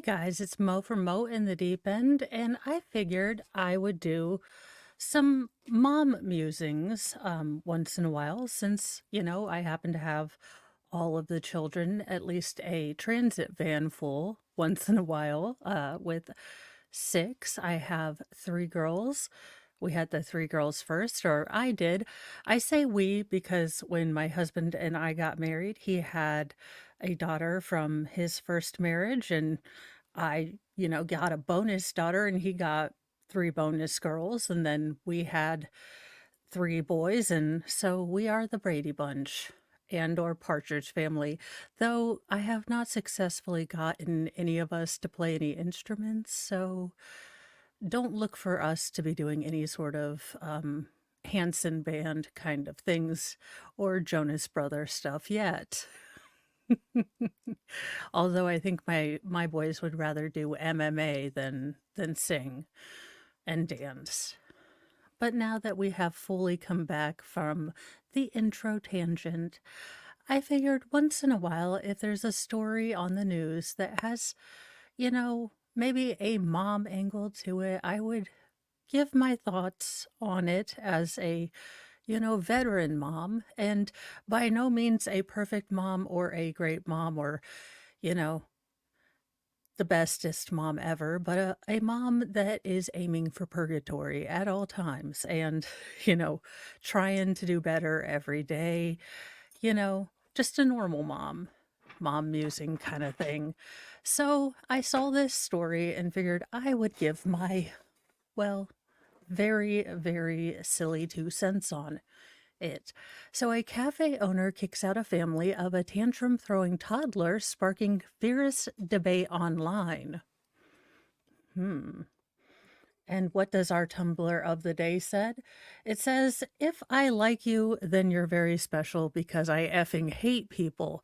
Guys, it's Mo from Mo in the Deep End, and I figured I would do some mom musings once in a while since, I happen to have all of the children, at least a transit van full once in a while, with six. I have three girls. We had the three girls first, or I did. I say we because when my husband and I got married, he had a daughter from his first marriage, and I, got a bonus daughter, and he got three bonus girls, and then we had three boys, and so we are the Brady Bunch and or Partridge Family, though I have not successfully gotten any of us to play any instruments, so don't look for us to be doing any sort of Hanson band kind of things or Jonas Brother stuff yet. Although I think my boys would rather do MMA than sing and dance. But now that we have fully come back from the intro tangent, I figured once in a while if there's a story on the news that has, maybe a mom angle to it, I would give my thoughts on it as a, veteran mom, and by no means a perfect mom or a great mom or, you know, the bestest mom ever, but a mom that is aiming for purgatory at all times and, you know, trying to do better every day, just a normal mom musing kind of thing. So I saw this story and figured I would give my, well, very, very silly 2 cents on it. So, a cafe owner kicks out a family of a tantrum throwing toddler, sparking fierce debate online. Hmm. And what does our Tumblr of the day said? It says, if I like you, then you're very special because I effing hate people.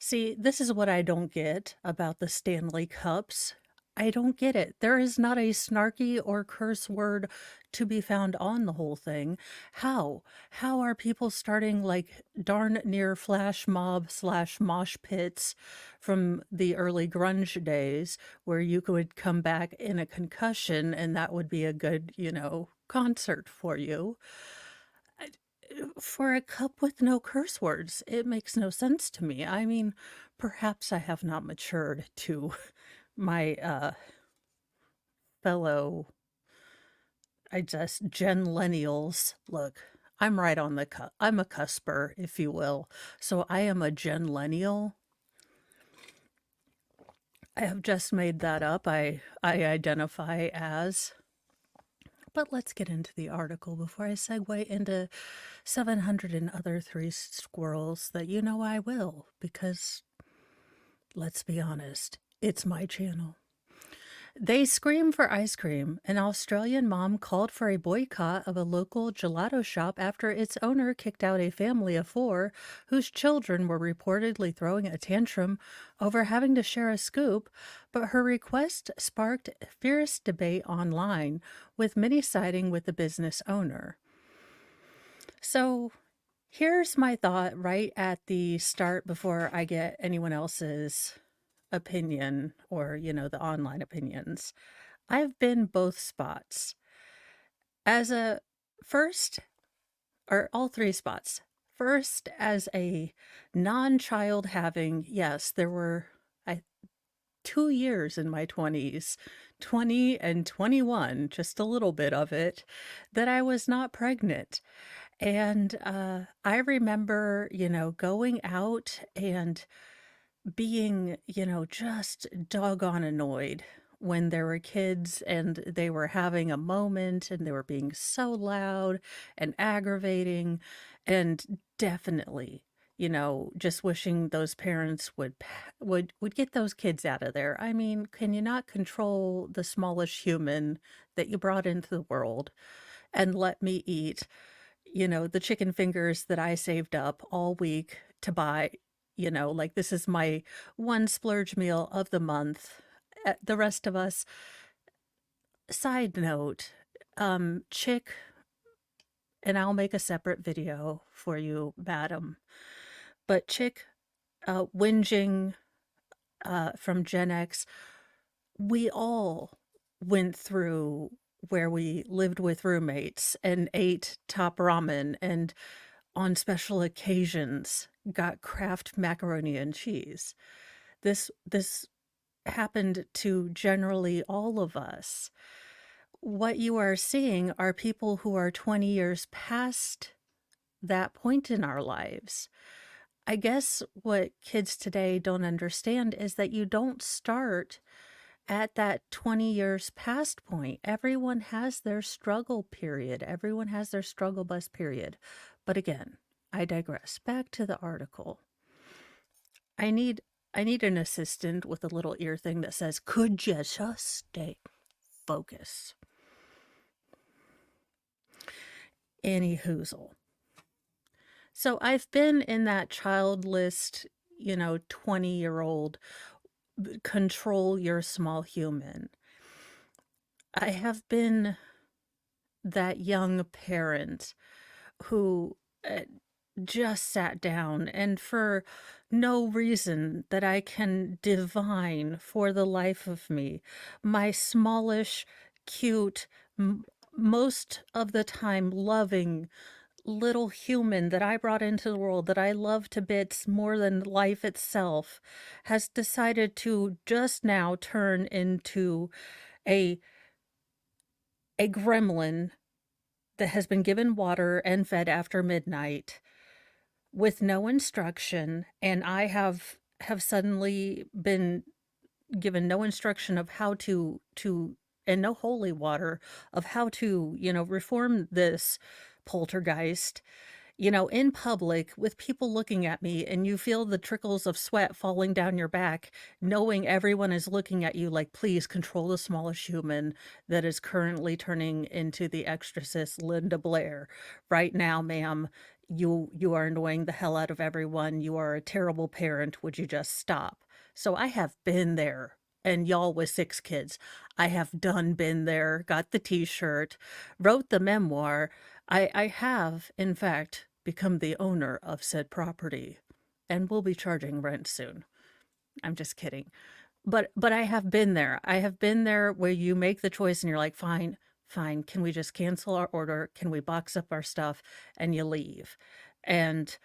See, this is what I don't get about the Stanley Cups. I don't get it. There is not a snarky or curse word to be found on the whole thing. How? How are people starting like darn near flash mob slash mosh pits from the early grunge days where you could come back in a concussion and that would be a good, concert for you? For a cup with no curse words, it makes no sense to me. I mean, perhaps I have not matured to my fellow, I just genlennials. Look, I'm right on the I'm a cusper, if you will. So I am a genlennial. I have just made that up. I identify as. But let's get into the article before I segue into 700 and other three squirrels that I will, because let's be honest, it's my channel. They scream for ice cream. An Australian mom called for a boycott of a local gelato shop after its owner kicked out a family of four whose children were reportedly throwing a tantrum over having to share a scoop, but her request sparked fierce debate online, with many siding with the business owner. So here's my thought right at the start before I get anyone else's opinion or, the online opinions. I've been both spots. As a first, or all three spots. First, as a non child having, yes, there were 2 years in my 20s, 20 and 21, just a little bit of it, that I was not pregnant. And I remember, going out and being, just doggone annoyed when there were kids and they were having a moment and they were being so loud and aggravating, and definitely, just wishing those parents would get those kids out of there. I mean, can you not control the smallest human that you brought into the world and let me eat, the chicken fingers that I saved up all week to buy, like this is my one splurge meal of the month. The rest of us, side note, chick, and I'll make a separate video for you, madam, but chick whinging from Gen X we all went through where we lived with roommates and ate top ramen and on special occasions got Kraft macaroni and cheese. This happened to generally all of us. What you are seeing are people who are 20 years past that point in our lives. I guess what kids today don't understand is that you don't start at that 20 years past point. Everyone has their struggle period. Everyone has their struggle bus period. But again, I digress. Back to the article. I need I need an assistant with a little ear thing that says, "Could you just stay focus?" Any hoozle. So I've been in that childless, 20-year-old control your small human. I have been that young parent who just sat down and for no reason that I can divine for the life of me, my smallish, cute, most of the time loving little human that I brought into the world that I love to bits more than life itself has decided to just now turn into a a gremlin that has been given water and fed after midnight with no instruction, and I have suddenly been given no instruction of how to and no holy water of how to, reform this poltergeist, in public with people looking at me, and you feel the trickles of sweat falling down your back, knowing everyone is looking at you like, please control the smallest human that is currently turning into the exorcist Linda Blair. Right now, ma'am, you are annoying the hell out of everyone. You are a terrible parent. Would you just stop? So I have been there. And y'all with 6 kids. I have done been there, got the t-shirt, wrote the memoir. I have, in fact, become the owner of said property and will be charging rent soon. I'm just kidding. But I have been there. I have been there where you make the choice and you're like, fine, fine, can we just cancel our order? Can we box up our stuff and you leave? And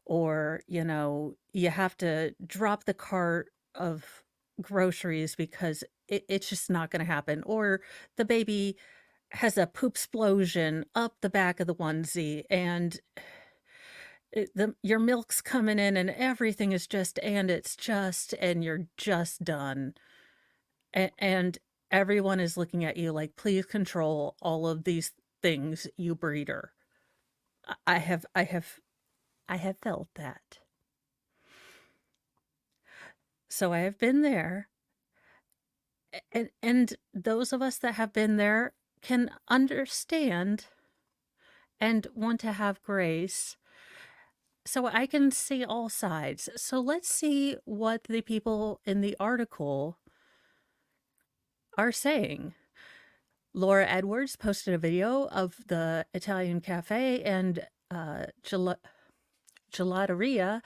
or, you have to drop the cart of groceries because it's just not going to happen. Or the baby has a poop explosion up the back of the onesie and your milk's coming in and everything is just and it's just and you're just done and everyone is looking at you like please control all of these things, you breeder. I have felt that. So I have been there, and those of us that have been there can understand and want to have grace. So I can see all sides. So let's see what the people in the article are saying. Laura Edwards posted a video of the Italian cafe and gelateria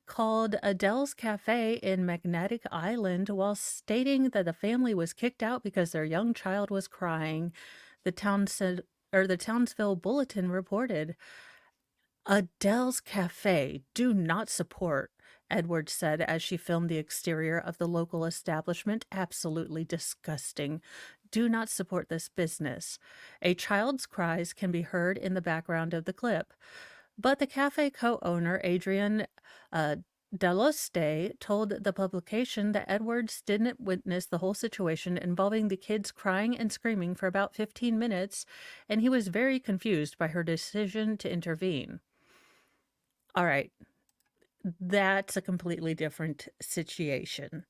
called Adele's Cafe in Magnetic Island while stating that the family was kicked out because their young child was crying. The Townsville Bulletin reported. Adele's Cafe, do not support, Edwards said as she filmed the exterior of the local establishment. Absolutely disgusting. Do not support this business. A child's cries can be heard in the background of the clip. But the cafe co-owner, Adrian Deloste, told the publication that Edwards didn't witness the whole situation involving the kids crying and screaming for about 15 minutes, and he was very confused by her decision to intervene. All right, that's a completely different situation.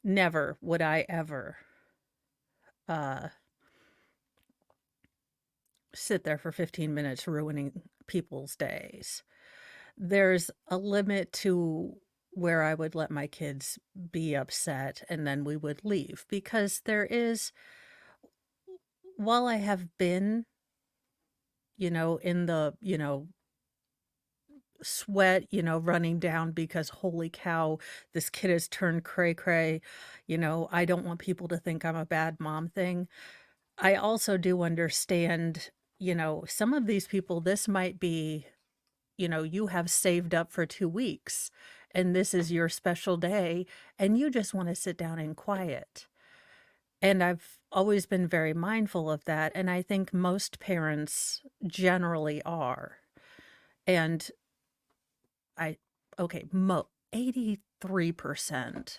Never would I ever uh, sit there for 15 minutes ruining people's days. There's a limit to where I would let my kids be upset and then we would leave because there is, while I have been, in the, sweat, running down because holy cow, this kid has turned cray cray. I don't want people to think I'm a bad mom thing. I also do understand, some of these people, this might be, you have saved up for 2 weeks and this is your special day and you just want to sit down in quiet. And I've always been very mindful of that. And I think most parents generally are. And I, okay, 83%.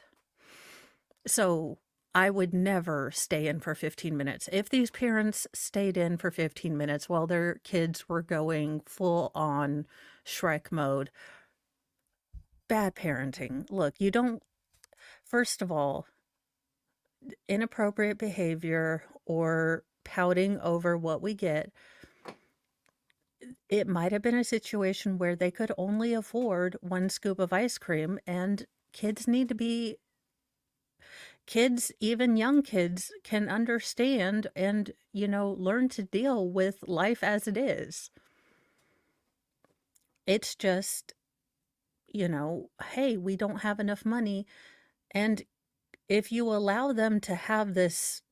So I would never stay in for 15 minutes. If these parents stayed in for 15 minutes while their kids were going full on Shrek mode, bad parenting. Look, you don't, first of all, inappropriate behavior or pouting over what we get. It might have been a situation where they could only afford one scoop of ice cream, and kids need to be kids, even young kids, can understand and, learn to deal with life as it is. It's just, hey, we don't have enough money. And if you allow them to have this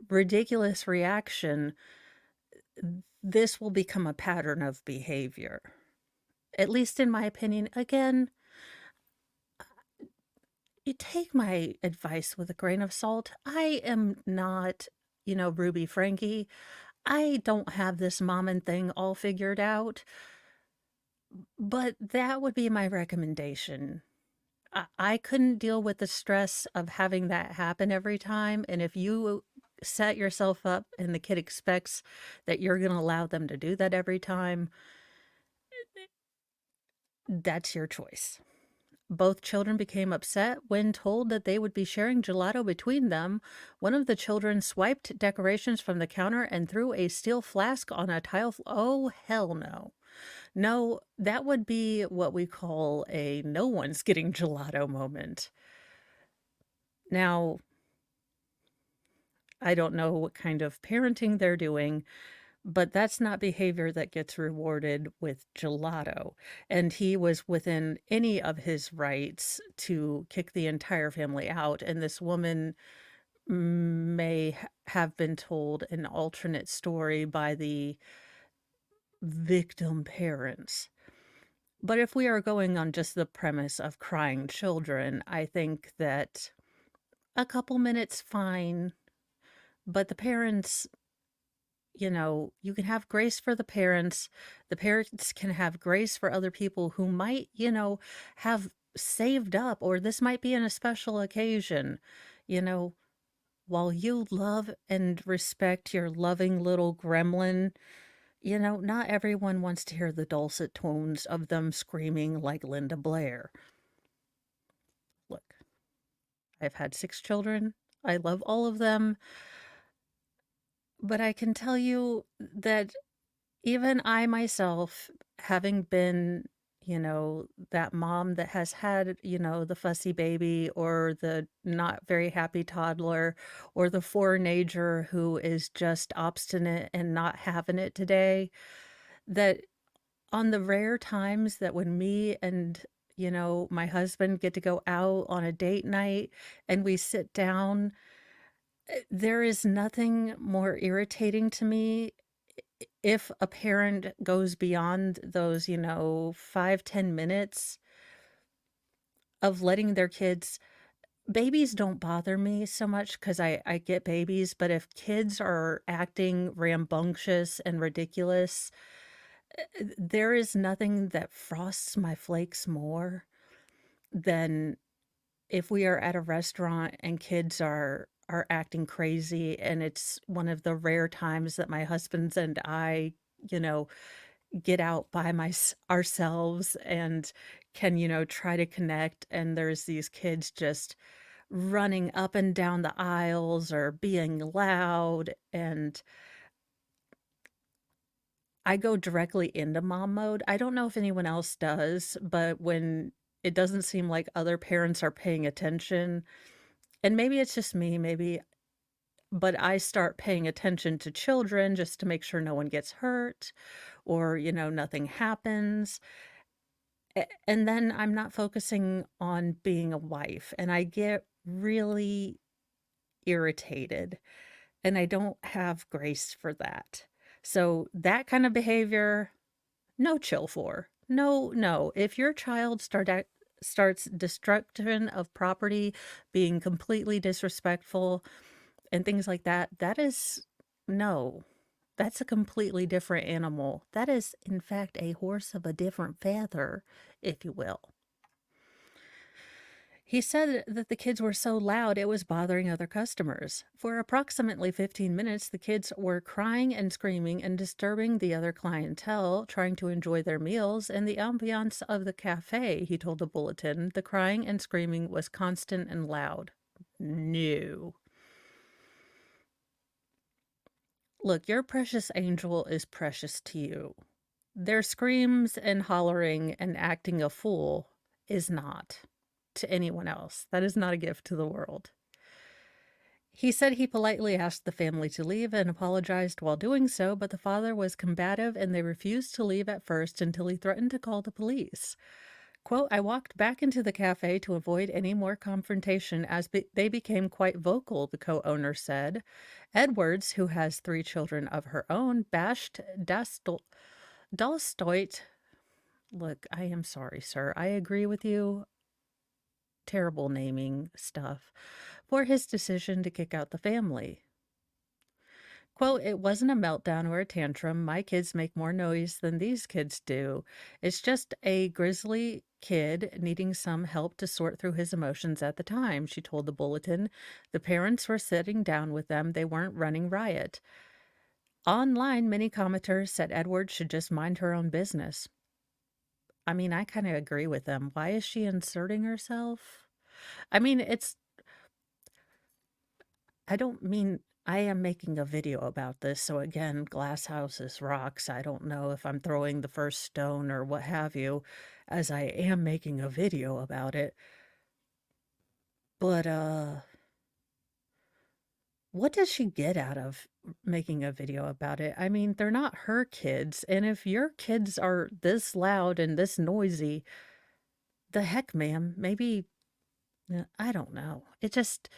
ridiculous reaction, this will become a pattern of behavior. At least in my opinion. Again, you take my advice with a grain of salt. I am not, Ruby Frankie. I don't have this mom thing all figured out, but that would be my recommendation. I couldn't deal with the stress of having that happen every time. And if you set yourself up and the kid expects that you're going to allow them to do that every time, that's your choice. Both children became upset when told that they would be sharing gelato between them. One of the children swiped decorations from the counter and threw a steel flask on a tile. Oh, hell no. No, that would be what we call a no one's getting gelato moment. Now, I don't know what kind of parenting they're doing, but that's not behavior that gets rewarded with gelato. And he was within any of his rights to kick the entire family out. And this woman may have been told an alternate story by the victim parents. But if we are going on just the premise of crying children, I think that a couple minutes fine, but the parents, you can have grace for the parents. The parents can have grace for other people who might, have saved up, or this might be in a special occasion. You know, while you love and respect your loving little gremlin, not everyone wants to hear the dulcet tones of them screaming like Linda Blair. Look, I've had 6 children. I love all of them. But I can tell you that even I myself, having been, that mom that has had, the fussy baby or the not very happy toddler or the foreignager who is just obstinate and not having it today, that on the rare times that when me and, my husband get to go out on a date night and we sit down, there is nothing more irritating to me if a parent goes beyond those, 5-10 minutes of letting their kids. Babies don't bother me so much because I get babies, but if kids are acting rambunctious and ridiculous, there is nothing that frosts my flakes more than if we are at a restaurant and kids are acting crazy, and it's one of the rare times that my husband and I, you know, get out by ourselves and can, try to connect, and there's these kids just running up and down the aisles or being loud, and I go directly into mom mode. I don't know if anyone else does, but when it doesn't seem like other parents are paying attention, and maybe it's just me, maybe, but I start paying attention to children just to make sure no one gets hurt or, nothing happens. And then I'm not focusing on being a wife, and I get really irritated, and I don't have grace for that. So that kind of behavior, no chill for. No, no. If your child starts destruction of property, being completely disrespectful, and things like that, that is no. That's a completely different animal. That is, in fact, a horse of a different feather, if you will. He said that the kids were so loud it was bothering other customers. For approximately 15 minutes, the kids were crying and screaming and disturbing the other clientele trying to enjoy their meals and the ambiance of the cafe, he told the bulletin. The crying and screaming was constant and loud. No. Look, your precious angel is precious to you. Their screams and hollering and acting a fool is not to anyone else. That is not a gift to the world. He said he politely asked the family to leave and apologized while doing so, but the father was combative and they refused to leave at first until he threatened to call the police. Quote, I walked back into the cafe to avoid any more confrontation as they became quite vocal, the co-owner said. Edwards, who has 3 children of her own, bashed Dalstoit. Look, I am sorry, sir. I agree with you. Terrible naming stuff. For his decision to kick out the family. Quote, it wasn't a meltdown or a tantrum. My kids make more noise than these kids do. It's just a grizzly kid needing some help to sort through his emotions at the time, she told the bulletin. The parents were sitting down with them. They weren't running riot. Online, many commenters said Edward should just mind her own business. I mean, I kind of agree with them. Why is she inserting herself? I mean, I don't mean I am making a video about this. So again, glass houses, rocks. I don't know if I'm throwing the first stone or what have you, as I am making a video about it. But what does she get out of making a video about it? I mean, they're not her kids, and if your kids are this loud and this noisy, the heck, ma'am, maybe I don't know. It just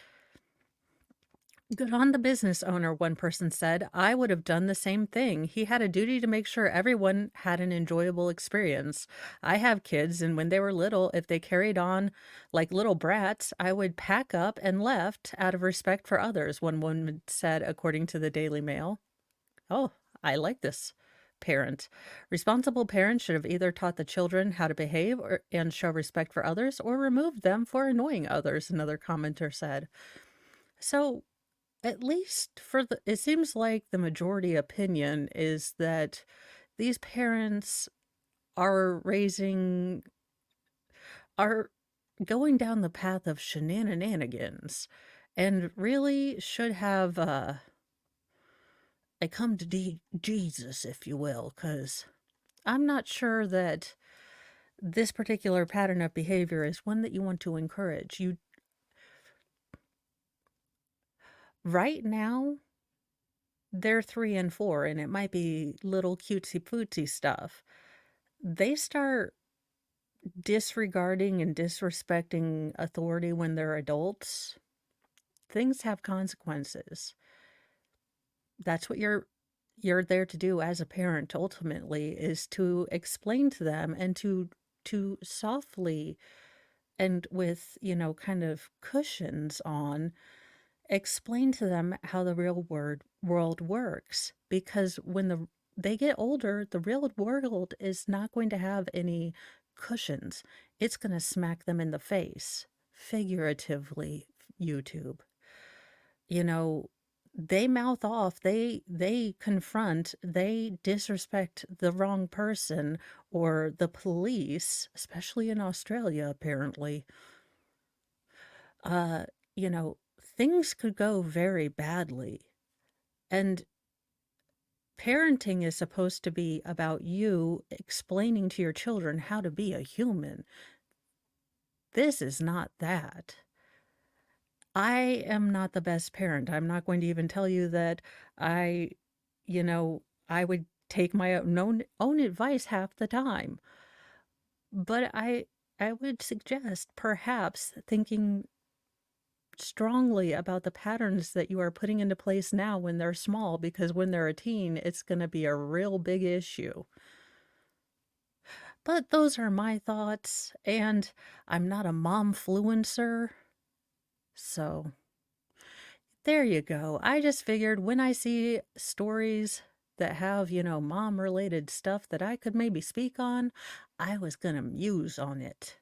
good on the business owner, one person said. I would have done the same thing. He had a duty to make sure everyone had an enjoyable experience. I have kids, and when they were little, if they carried on like little brats, I would pack up and left out of respect for others, one woman said, according to the Daily Mail. Oh, I like this parent. Responsible parents should have either taught the children how to behave and show respect for others or removed them for annoying others, another commenter said. So at least for it seems like the majority opinion is that these parents are are going down the path of shenanigans and really should have a come to Jesus, if you will, because I'm not sure that this particular pattern of behavior is one that you want to encourage. You right now they're 3 and 4, and it might be little cutesy pootsy stuff. They start disregarding and disrespecting authority when they're adults. Things have consequences. That's what you're there to do as a parent ultimately, is to explain to them and to softly and with, kind of cushions on, explain to them how the real world works, because when they get older, the real world is not going to have any cushions. It's going to smack them in the face, figuratively, YouTube. You know, they mouth off, they confront, they disrespect the wrong person or the police, especially in Australia apparently. Uh, things could go very badly. And parenting is supposed to be about you explaining to your children how to be a human. This is not that. I am not the best parent. I'm not going to even tell you that I, I would take my own advice half the time. But I would suggest perhaps thinking strongly about the patterns that you are putting into place now when they're small, because when they're a teen, it's going to be a real big issue. But those are my thoughts, and I'm not a momfluencer, so there you go. I just figured when I see stories that have, mom related stuff that I could maybe speak on, I was gonna muse on it.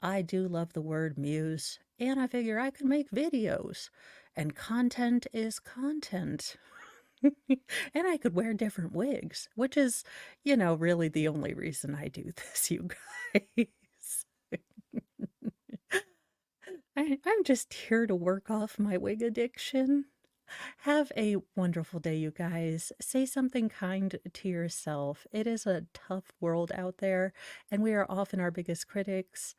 I do love the word muse, and I figure I could make videos, and content is content. And I could wear different wigs, which is, really the only reason I do this, you guys. I'm just here to work off my wig addiction. Have a wonderful day, you guys. Say something kind to yourself. It is a tough world out there, and we are often our biggest critics.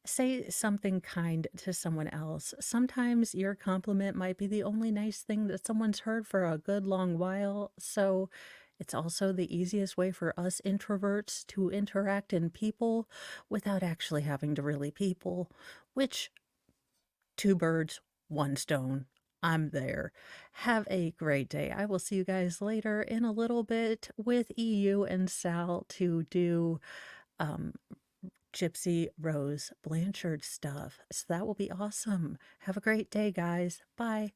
Say something kind to someone else. Sometimes your compliment might be the only nice thing that someone's heard for a good long while. So it's also the easiest way for us introverts to interact in people without actually having to really people, which two birds, one stone. I'm there. Have a great day. I will see you guys later in a little bit with EU and Sal to do um, Gypsy Rose Blanchard stuff. So that will be awesome. Have a great day, guys. Bye.